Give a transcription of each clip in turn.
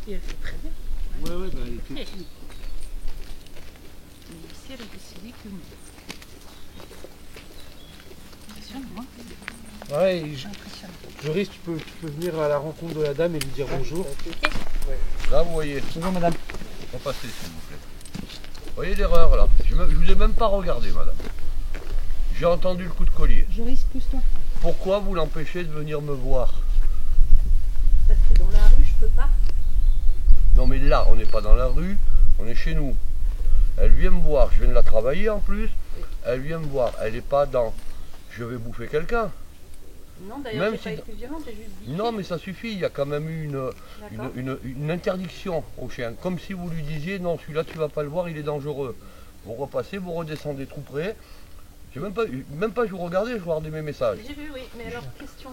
Et elle fait très bien. Ouais, bah elle est toute petite. Mais ici, elle a décidé que non. Impressionnant, hein? Ouais, Impressionnant. Joris, tu peux venir à la rencontre de la dame et lui dire bonjour. Là, vous voyez. Bonjour madame. Repassez, s'il vous plaît. Vous voyez l'erreur, là? Je vous ai même pas regardé, madame. J'ai entendu le coup de collier. Joris, pousse-toi. Pourquoi vous l'empêchez de venir me voir? Parce que dans la rue, je peux pas. Non, mais là, on n'est pas dans la rue, on est chez nous. Elle vient me voir, je viens de la travailler en plus. Elle vient me voir, elle n'est pas dans je vais bouffer quelqu'un. Non, d'ailleurs, j'ai pas été violente, j'ai juste dit. Non, mais ça suffit, il y a quand même eu une interdiction au chien. Comme si vous lui disiez, non, celui-là, tu vas pas le voir, il est dangereux. Vous repassez, vous redescendez tout près. J'ai même pas je vous regardais, je regardais mes messages. J'ai vu, oui, mais alors, question.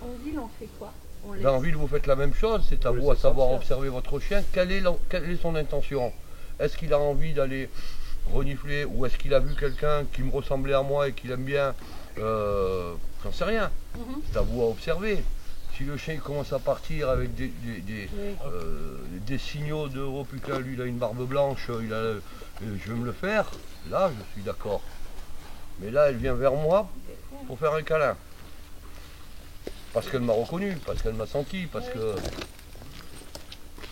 En ville, on fait quoi? On laisse... Dans la ville, vous faites la même chose, c'est à vous à savoir observer votre chien. Quelle est son intention? Est-ce qu'il a envie d'aller renifler ou est-ce qu'il a vu quelqu'un qui me ressemblait à moi et qu'il aime bien? J'en sais rien. C'est à vous à observer. Si le chien commence à partir avec des signaux de oh putain, lui il a une barbe blanche, je vais me le faire, là je suis d'accord. Mais là elle vient vers moi pour faire un câlin. Parce qu'elle m'a reconnu, parce qu'elle m'a senti, parce que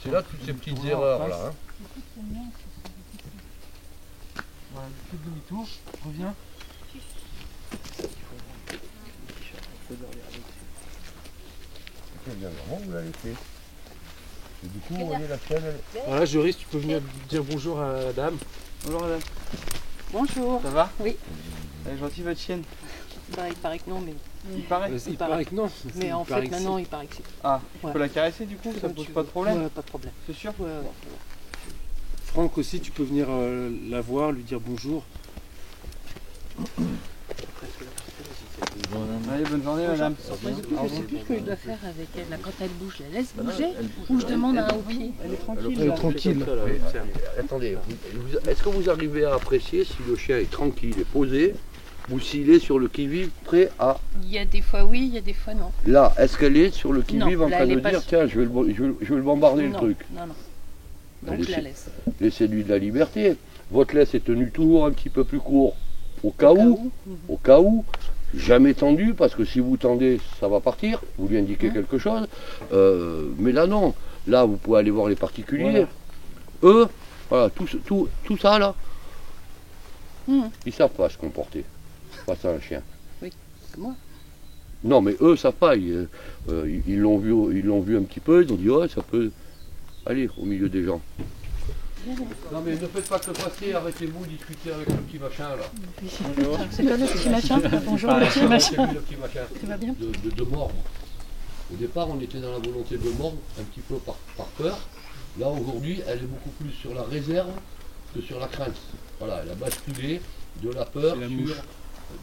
c'est là toutes ces petites erreurs là. Hein. Ouais, fais demi-tour, reviens. C'est bien vraiment vous l'avez fait. Et du coup, vous voyez la chienne, elle... Voilà, Joris, tu peux venir dire bonjour à la dame. Bonjour madame, Bonjour. ça va? Oui. Elle est gentille votre chienne. Bah, il paraît que non, mais... Il paraît. Il paraît que non. Mais en fait, maintenant, il paraît que c'est... Ah, tu Ouais. peux la caresser du coup, ça pose pas de problème? Ouais, pas de problème. C'est sûr? Ouais, ouais. Franck aussi, tu peux venir la voir, lui dire bonjour. Allez, bonne journée madame. Moi, du coup, je sais plus ce que je dois faire avec elle. Là, quand elle bouge, je la laisse bouger ou je demande à un au pied. Elle est tranquille. Elle est tranquille. Attendez, est-ce que vous arrivez à apprécier si le chien est tranquille et posé ou s'il est sur le qui-vive prêt à... Il y a des fois oui, il y a des fois non. Là, est-ce qu'elle est sur le qui-vive Non, en là, train elle de est pas dire sur- tiens, je vais le bombarder le Non, truc? non, non. Ben, Donc je la laisse. Laissez-lui de la liberté. Votre laisse est tenue toujours un petit peu plus court. Au cas où, jamais tendu, parce que si vous tendez, ça va partir, vous lui indiquez quelque chose. Mais là non, là vous pouvez aller voir les particuliers. Voilà. Eux, voilà, tout ça là, ils savent pas se comporter face à un chien. Oui, moi. Non mais eux savent pas, ils l'ont vu un petit peu, ils ont dit oh ça peut aller au milieu des gens. Non mais ne faites pas que passer, arrêtez-vous, discutez avec le petit machin là. C'est quoi le petit machin? Bonjour Ah, le petit machin. le petit machin. Tu vas bien? De mordre. Au départ, on était dans la volonté de mordre, un petit peu par peur. Là, aujourd'hui, elle est beaucoup plus sur la réserve que sur la crainte. Voilà, elle a basculé de la peur C'est la sur mouche.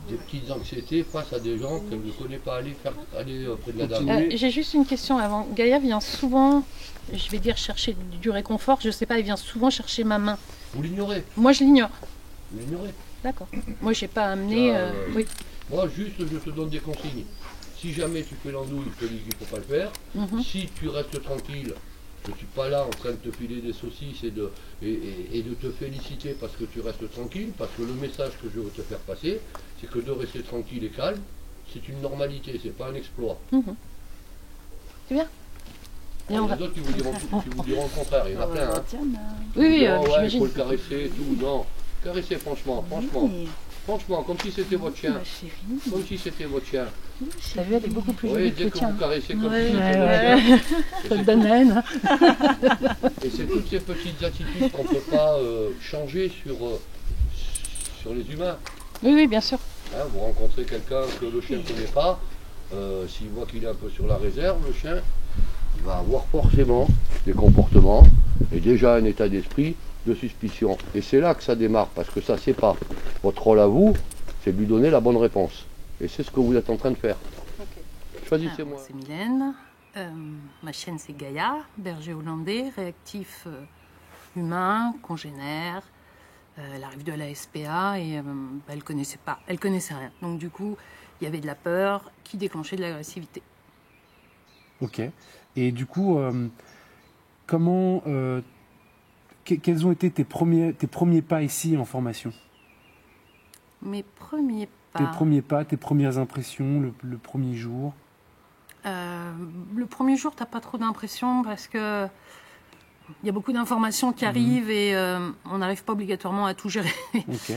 des petites anxiétés face à des gens qu'elle ne connaît pas aller près de la dame. J'ai juste une question avant. Gaïa vient souvent, je vais dire chercher du réconfort, je sais pas, elle vient souvent chercher ma main. Vous l'ignorez, Moi je l'ignore. vous l'ignorez. D'accord. Moi j'ai pas amené. Oui. Moi, juste, je te donne des consignes. Si jamais tu fais l'andouille, je te dis qu'il ne faut pas le faire. Si tu restes tranquille, je ne suis pas là en train de te filer des saucisses et de te féliciter parce que tu restes tranquille, parce que le message que je veux te faire passer, c'est que de rester tranquille et calme, c'est une normalité, c'est pas un exploit. C'est bien. Il y en a d'autres qui vous diront le contraire, il y en a plein. Hein. Oui, oui, Non, ouais, il j'imagine. faut le caresser et tout, non. Caressez franchement. Franchement, comme si c'était votre chien. Comme si c'était votre chien. T'as vu, elle est beaucoup plus Oui, jolie que dès le que tien. vous caressez comme Ouais, si c'était ouais, votre chien. Ça te donne la haine. Et c'est toutes ces petites attitudes qu'on ne peut pas changer sur les humains. Oui, oui, bien sûr. Hein, vous rencontrez quelqu'un que le chien ne connaît pas, s'il voit qu'il est un peu sur la réserve, le chien, il va avoir forcément des comportements et déjà un état d'esprit de suspicion. Et c'est là que ça démarre, parce que ça, c'est pas votre rôle à vous, c'est de lui donner la bonne réponse. Et c'est ce que vous êtes en train de faire. Choisissez-moi. C'est Mylène. Ma chienne, c'est Gaïa, berger hollandais, réactif humain, congénère. Elle arrive de la SPA et elle connaissait pas, elle connaissait rien. Donc du coup, il y avait de la peur qui déclenchait de l'agressivité. Ok. Et du coup, comment, quels ont été tes premiers pas ici en formation? Mes premiers pas. Tes premiers pas, tes premières impressions, le premier jour. Le premier jour, t'as pas trop d'impression parce que il y a beaucoup d'informations qui arrivent et on n'arrive pas obligatoirement à tout gérer. Ok.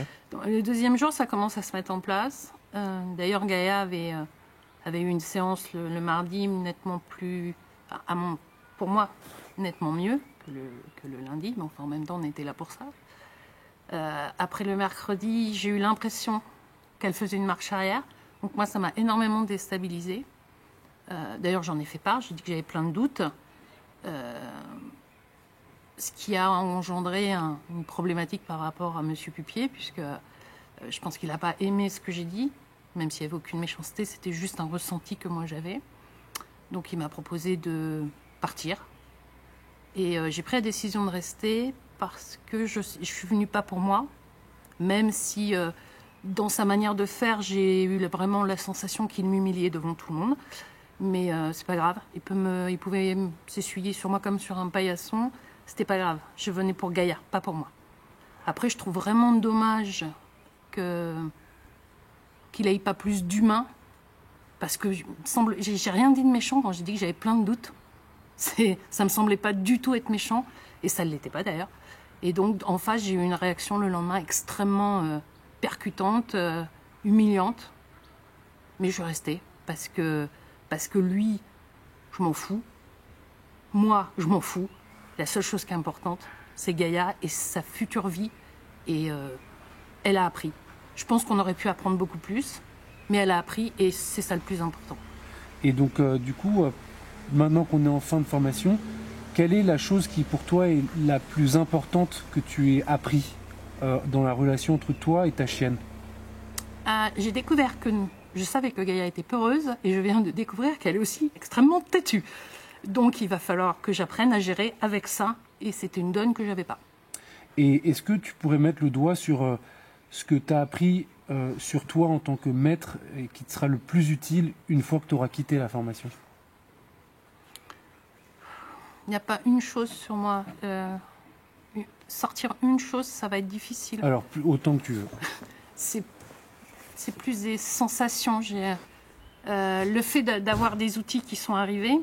Le deuxième jour, ça commence à se mettre en place. D'ailleurs, Gaïa avait eu une séance le mardi nettement plus, pour moi, nettement mieux que le lundi. Mais enfin, en même temps, on était là pour ça. Après le mercredi, j'ai eu l'impression qu'elle faisait une marche arrière. Donc moi, ça m'a énormément déstabilisée. D'ailleurs, j'en ai fait part. J'ai dit que j'avais plein de doutes. Ce qui a engendré une problématique par rapport à M. Pupier, puisque je pense qu'il n'a pas aimé ce que j'ai dit, même s'il n'y avait aucune méchanceté, c'était juste un ressenti que moi j'avais. Donc il m'a proposé de partir. Et j'ai pris la décision de rester parce que je suis venue pas pour moi, même si dans sa manière de faire, j'ai eu vraiment la sensation qu'il m'humiliait devant tout le monde. Mais c'est pas grave, il pouvait s'essuyer sur moi comme sur un paillasson. C'était pas grave, je venais pour Gaïa, pas pour moi. Après, je trouve vraiment dommage qu'il n'ait pas plus d'humain, parce que j'ai rien dit de méchant quand j'ai dit que j'avais plein de doutes. Ça me semblait pas du tout être méchant, et ça ne l'était pas d'ailleurs. Et donc, en face, j'ai eu une réaction le lendemain extrêmement percutante, humiliante. Mais je restais, parce que lui, je m'en fous. Moi, je m'en fous. La seule chose qui est importante, c'est Gaïa et sa future vie. Et elle a appris. Je pense qu'on aurait pu apprendre beaucoup plus, mais elle a appris et c'est ça le plus important. Et donc, du coup, maintenant qu'on est en fin de formation, quelle est la chose qui, pour toi, est la plus importante que tu aies appris dans la relation entre toi et ta chienne? J'ai découvert que je savais que Gaïa était peureuse et je viens de découvrir qu'elle est aussi extrêmement têtue. Donc il va falloir que j'apprenne à gérer avec ça et c'était une donne que je n'avais pas. Et est-ce que tu pourrais mettre le doigt sur ce que tu as appris sur toi en tant que maître et qui te sera le plus utile une fois que tu auras quitté la formation? Il n'y a pas une chose sur moi. Sortir une chose, ça va être difficile. Alors, autant que tu veux. C'est plus des sensations. Le fait d'avoir des outils qui sont arrivés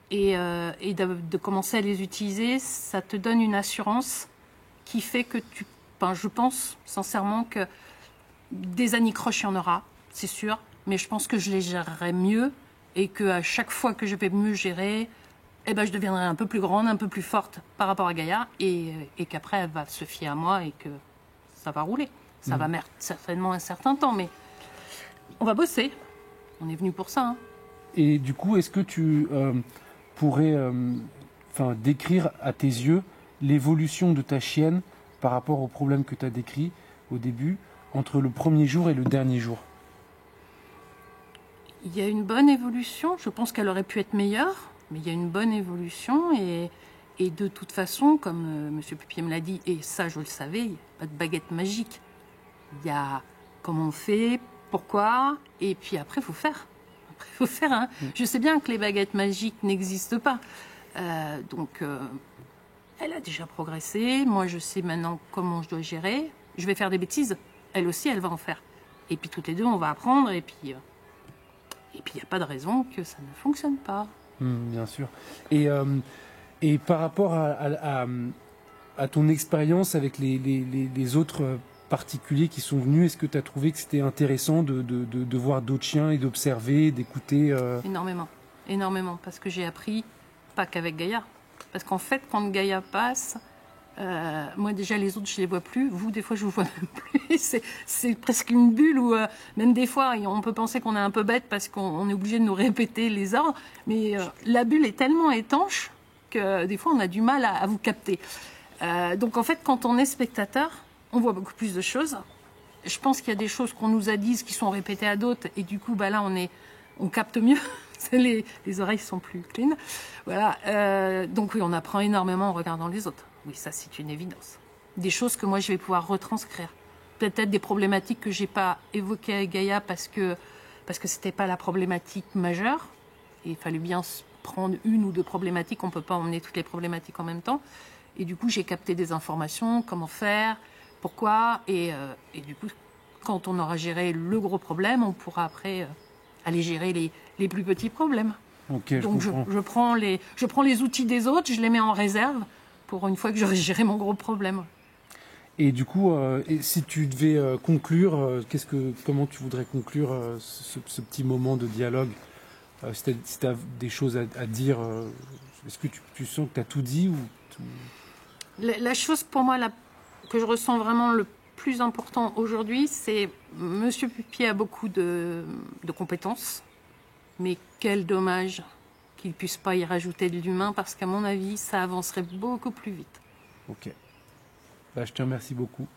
et de commencer à les utiliser, ça te donne une assurance qui fait que je pense sincèrement que des anicroches, il y en aura, c'est sûr, mais je pense que je les gérerai mieux et qu'à chaque fois que je vais mieux gérer, je deviendrai un peu plus grande, un peu plus forte par rapport à Gaïa et qu'après elle va se fier à moi et que ça va rouler. Ça va mettre certainement un certain temps, mais on va bosser. On est venu pour ça. Hein. Et du coup, est-ce que tu pourrais décrire à tes yeux l'évolution de ta chienne par rapport au problème que tu as décrit au début, entre le premier jour et le dernier jour? Il y a une bonne évolution. Je pense qu'elle aurait pu être meilleure, mais il y a une bonne évolution. Et de toute façon, comme M. Pupier me l'a dit, et ça je le savais, il n'y a pas de baguette magique. Il y a comment on fait, pourquoi, et puis après, il faut faire. Après, il faut faire. Hein. Je sais bien que les baguettes magiques n'existent pas. Donc, elle a déjà progressé. Moi, je sais maintenant comment je dois gérer. Je vais faire des bêtises. Elle aussi, elle va en faire. Et puis, toutes les deux, on va apprendre. Et puis, il n'y a pas de raison que ça ne fonctionne pas. Bien sûr. Et par rapport à ton expérience avec les autres particuliers qui sont venus, est-ce que tu as trouvé que c'était intéressant de voir d'autres chiens et d'observer, d'écouter Énormément, parce que j'ai appris, pas qu'avec Gaïa. Parce qu'en fait, quand Gaïa passe, moi déjà les autres je les vois plus, vous des fois je vous vois même plus, c'est presque une bulle où même des fois on peut penser qu'on est un peu bête parce qu'on est obligé de nous répéter les ordres, mais la bulle est tellement étanche que des fois on a du mal à vous capter. Donc en fait quand on est spectateur, on voit beaucoup plus de choses. Je pense qu'il y a des choses qu'on nous a dites qui sont répétées à d'autres et du coup là on capte mieux. Les oreilles sont plus clean. Voilà. Donc oui, on apprend énormément en regardant les autres. Oui, ça c'est une évidence. Des choses que moi je vais pouvoir retranscrire. Peut-être des problématiques que j'ai pas évoquées avec Gaïa parce que c'était pas la problématique majeure. Et il fallait bien prendre une ou deux problématiques, on ne peut pas emmener toutes les problématiques en même temps. Et du coup, j'ai capté des informations, comment faire, pourquoi, et du coup, quand on aura géré le gros problème, on pourra après aller gérer les plus petits problèmes. Ok, Donc je prends les outils des autres, je les mets en réserve pour une fois que j'aurai géré mon gros problème. Et du coup, et si tu devais conclure, comment tu voudrais conclure ce petit moment de dialogue? Si tu as des choses à dire, est-ce que tu sens que tu as tout dit ou La chose pour moi que je ressens vraiment le plus important aujourd'hui, c'est Monsieur Pupier a beaucoup de compétences, mais quel dommage qu'il ne puisse pas y rajouter de l'humain, parce qu'à mon avis, ça avancerait beaucoup plus vite. Ok. Bah, je te remercie beaucoup.